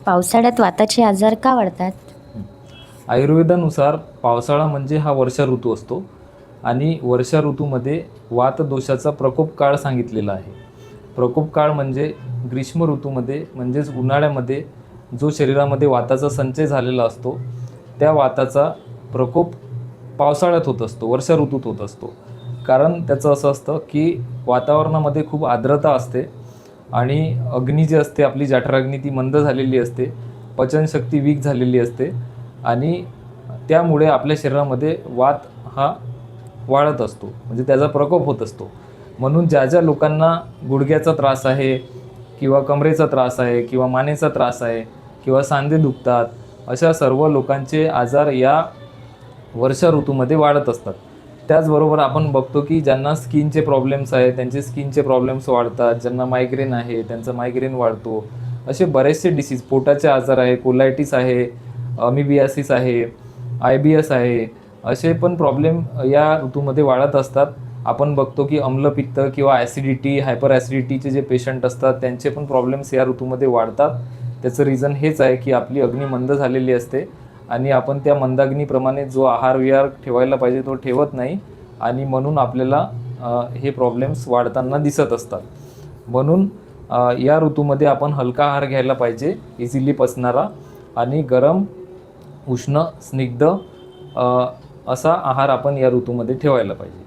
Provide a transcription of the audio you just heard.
पावसाळ्यात वाताचे आजार का वाढतात? आयुर्वेदानुसार पावसाळा म्हणजे हा वर्षा ऋतू असतो आणि वर्षा ऋतूमध्ये वातदोषाचा प्रकोप काळ सांगितलेला आहे. प्रकोप काळ म्हणजे ग्रीष्म ऋतूमध्ये म्हणजेच उन्हाळ्यामध्ये जो शरीरामध्ये वाताचा संचय झालेला असतो त्या वाताचा प्रकोप पावसाळ्यात होत असतो, वर्षा ऋतूत होत असतो. कारण त्याचं असं असतं की वातावरणामध्ये खूप आर्द्रता असते आणि अग्नी जी असते आपली जठराग्नी ती मंद झालेली असते, पचनशक्ती वीक झालेली असते आणि त्यामुळे आपल्या शरीरामध्ये वात हा वाढत असतो, म्हणजे त्याचा प्रकोप होत असतो. म्हणून ज्या ज्या लोकांना गुडघ्याचा त्रास आहे किंवा कमरेचा त्रास आहे किंवा मानेचा त्रास आहे किंवा सांधे दुखतात, अशा सर्व लोकांचे आजार या वर्षा ऋतूमध्ये वाढत असतात. त्याचबरोबर आपण बघतो की ज्यांना स्किनचे प्रॉब्लेम्स आहेत त्यांचे स्किनचे प्रॉब्लेम्स वाढतात, ज्यांना मायग्रेन आहे त्यांचा मायग्रेन वाढतो. असे बरेचसे डिसीज, पोटाचे आजार आहे, कोलायटिस आहे, अमिबियासिस आहे, IBS आहे, असे पण प्रॉब्लेम या ऋतूमध्ये वाढत असतात. आपण बघतो की अम्लपित्त किंवा ॲसिडिटी, हायपर ॲसिडिटीचे जे पेशंट असतात त्यांचे पण प्रॉब्लेम्स या ऋतूमध्ये वाढतात. त्याचं रिझन हेच आहे की आपली अग्नी मंद झालेली असते आणि आपण त्या मंदाग्नीप्रमाणे जो आहार विहार ठेवायला पाहिजे तो ठेवत नाही आणि म्हणून आपल्याला हे प्रॉब्लेम्स वाढताना दिसत असतात. म्हणून या ऋतूमध्ये आपण हलका आहार घ्यायला पाहिजे, इझिली पचणारा आणि गरम, उष्ण, स्निग्ध असा आहार आपण या ऋतूमध्ये ठेवायला पाहिजे.